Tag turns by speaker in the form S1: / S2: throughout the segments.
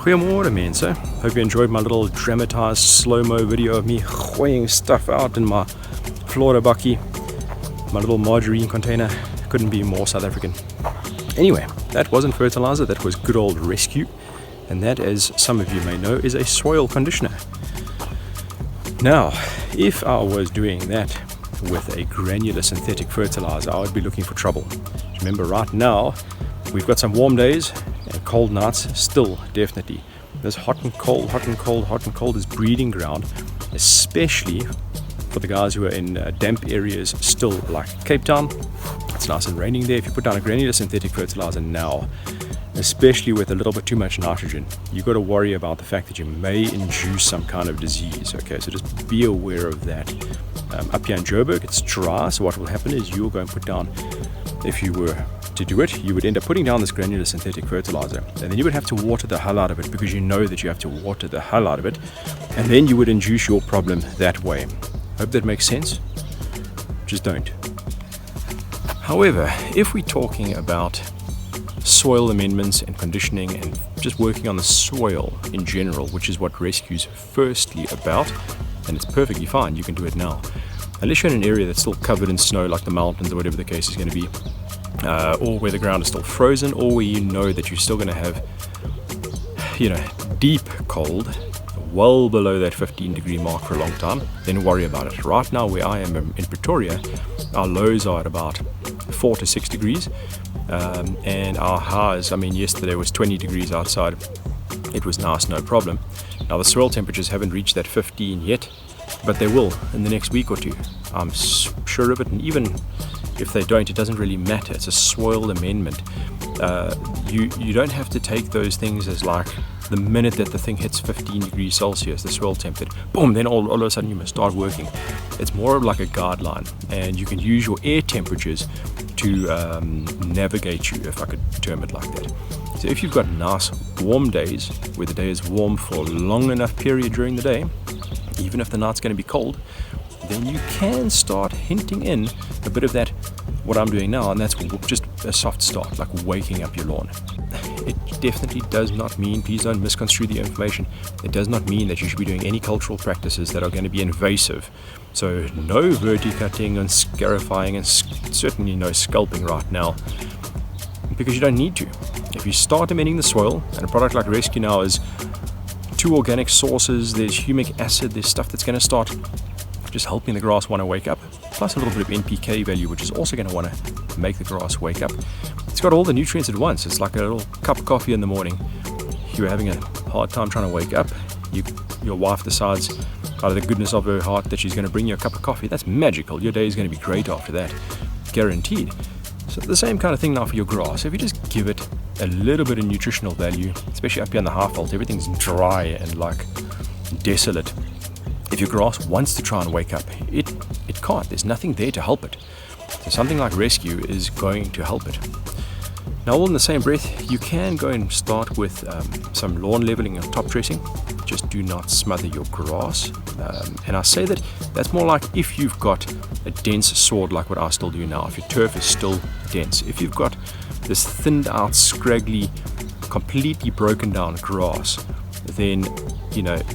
S1: Goeiemorgen mense. Hope you enjoyed my little dramatized slow-mo video of me gooiing stuff out in my Florida bakkie. My little margarine container. Couldn't be more South African. Anyway, that wasn't fertilizer, that was good old rescue. And that, as some of you may know, is a soil conditioner. Now, if I was doing that with a granular synthetic fertilizer, I would be looking for trouble. Remember, right now, we've got some warm days and cold nights still, definitely. This hot and cold is breeding ground, especially for the guys who are in damp areas still, like Cape Town. It's nice and raining there. If you put down a granular synthetic fertilizer now, especially with a little bit too much nitrogen, you've got to worry about the fact that you may induce some kind of disease. Okay, so just be aware of that. Up here in Joburg, it's dry, so what will happen is you'll go and put down, if you were to do it, you would end up putting down this granular synthetic fertilizer, and then you would have to water the hell out of it, because you know that you have to water the hell out of it, and then you would induce your problem that way. Hope that makes sense. Just don't. However, if we're talking about soil amendments and conditioning and just working on the soil in general, which is what rescue's firstly about, and it's perfectly fine, you can do it now. Unless you're in an area that's still covered in snow, like the mountains or whatever the case is going to be, or where the ground is still frozen, or where you know that you're still going to have, deep cold, well below that 15-degree mark for a long time, then worry about it. Right now, where I am in Pretoria, our lows are at about 4 to 6 degrees, and our highs, yesterday was 20 degrees outside. It was nice, no problem. Now, the soil temperatures haven't reached that 15 yet, but they will in the next week or two. I'm sure of it, and even if they don't, it doesn't really matter. It's a soil amendment. You don't have to take those things as like the minute that the thing hits 15 degrees Celsius, the soil temp, that boom, then all of a sudden you must start working. It's more of like a guideline, and you can use your air temperatures to navigate you, if I could term it like that. So if you've got nice warm days, where the day is warm for a long enough period during the day, even if the night's going to be cold, then you can start hinting in a bit of that, what I'm doing now, and that's just a soft start, like waking up your lawn. It definitely does not mean, please don't misconstrue the information, it does not mean that you should be doing any cultural practices that are going to be invasive. So no verticutting and scarifying, and certainly no sculpting right now, because you don't need to. If you start amending the soil, and a product like Rescue now is 2 organic sources, there's humic acid, there's stuff that's going to start just helping the grass want to wake up, plus a little bit of NPK value, which is also going to want to make the grass wake up. It's got all the nutrients at once. It's like a little cup of coffee in the morning. You're having a hard time trying to wake up, your wife decides out of the goodness of her heart that she's going to bring you a cup of coffee. That's magical. Your day is going to be great after that, guaranteed. So the same kind of thing now for your grass. If you just give it a little bit of nutritional value, especially up here in the Highveld, everything's dry and like desolate. If your grass wants to try and wake up, it can't. There's nothing there to help it. So something like Rescue is going to help it. Now, all in the same breath, you can go and start with some lawn leveling and top dressing. Just do not smother your grass. And I say that's more like if you've got a dense sward like what I still do now. If your turf is still dense. If you've got this thinned out, scraggly, completely broken down grass, then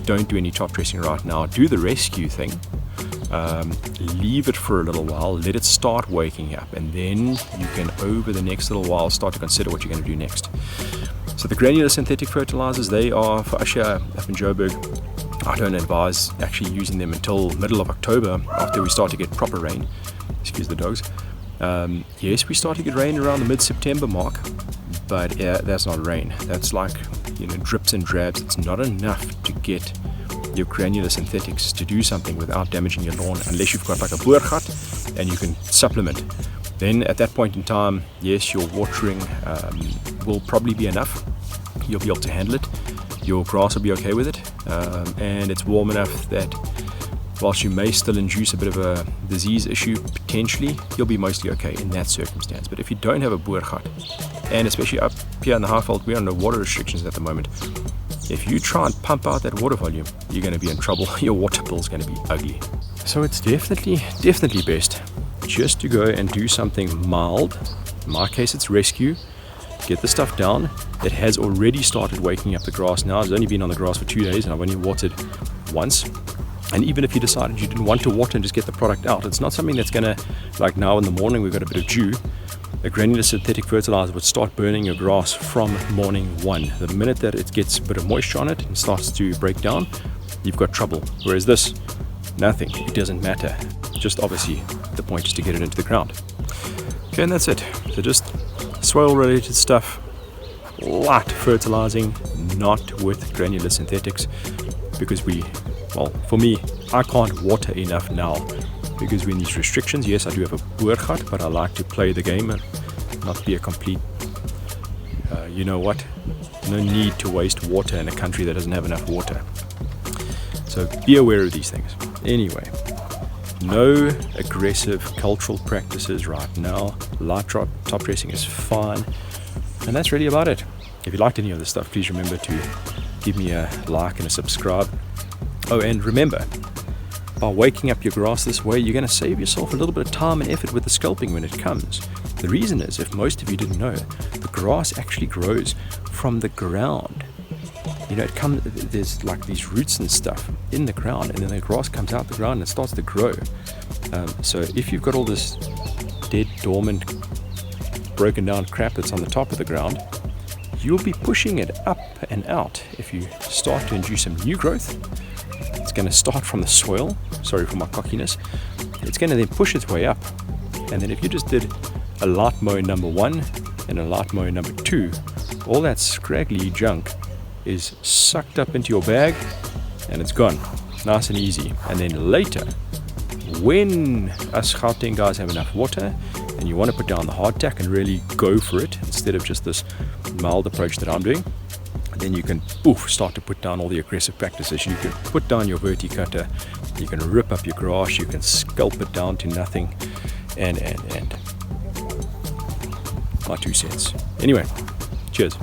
S1: don't do any top dressing right now. Do the Rescue thing. Leave it for a little while, let it start waking up, and then you can, over the next little while, start to consider what you're going to do next. So the granular synthetic fertilizers, they are, for us here up in Joburg, I don't advise actually using them until middle of October, after we start to get proper rain. Excuse the dogs. Yes, we start to get rain around the mid-September mark, but that's not rain. That's like drips and drabs. It's not enough to get your granular synthetics to do something without damaging your lawn, unless you've got like a boergat and you can supplement. Then at that point in time, yes, your watering will probably be enough. You'll be able to handle it. Your grass will be okay with it, and it's warm enough that whilst you may still induce a bit of a disease issue, potentially, you'll be mostly okay in that circumstance. But if you don't have a boergat, and especially up here in the Highveld, we're under water restrictions at the moment. If you try and pump out that water volume, you're going to be in trouble. Your water bill is going to be ugly. So it's definitely best just to go and do something mild. In my case, it's Rescue. get the stuff down. It has already started waking up the grass now. It's only been on the grass for 2 days and I've only watered once. And even if you decided you didn't want to water and just get the product out, it's not something that's gonna, like now in the morning we've got a bit of dew, a granular synthetic fertilizer would start burning your grass from morning one. The minute that it gets a bit of moisture on it and starts to break down, you've got trouble. Whereas this, nothing, it doesn't matter. Just obviously the point is to get it into the ground. Okay, and that's it. So just soil related stuff, light fertilizing, not with granular synthetics, because for me, I can't water enough now because we're in these restrictions. Yes, I do have a boergat, but I like to play the game and not be a complete, you know what, no need to waste water in a country that doesn't have enough water. So be aware of these things. Anyway, no aggressive cultural practices right now. Light top dressing is fine. And that's really about it. If you liked any of this stuff, please remember to give me a like and a subscribe. Oh, and remember, by waking up your grass this way, you're going to save yourself a little bit of time and effort with the sculping when it comes. The reason is, if most of you didn't know, the grass actually grows from the ground. You know, there's like these roots and stuff in the ground, and then the grass comes out the ground and it starts to grow. So if you've got all this dead, dormant, broken down crap that's on the top of the ground, you'll be pushing it up and out. If you start to induce some new growth, it's going to start from the soil. Sorry for my cockiness. It's going to then push its way up. And then if you just did a light mow number 1 and a light mow number 2, all that scraggly junk is sucked up into your bag and it's gone. Nice and easy. And then later, when us Gauteng guys have enough water and you want to put down the hardtack and really go for it instead of just this mild approach that I'm doing, then you can start to put down all the aggressive practices. You can put down your verticutter, you can rip up your grass, you can sculpt it down to nothing, and my 2 cents. Anyway, cheers.